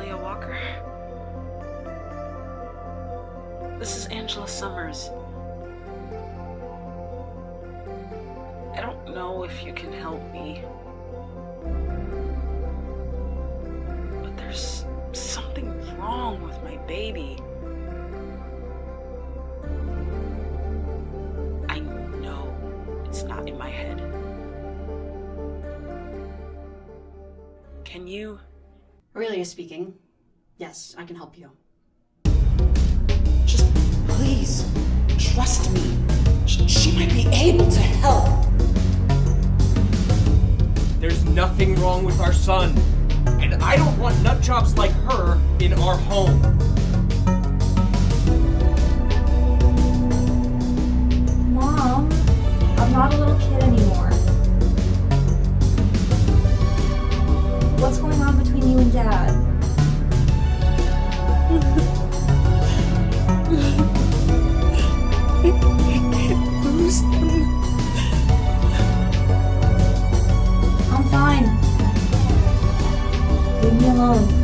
Aurelia Walker. This is Angela Summers. I don't know if you can help me, but there's something wrong with my baby. I know it's not in my head. Can you? Aurelia speaking. Yes, I can help you. Just please, trust me. She might be able to help. There's nothing wrong with our son. And I don't want nutjobs like her in our home. Mom, I'm not a little kid anymore. What's going on between you and Dad? Lose them. I'm fine. Leave me alone.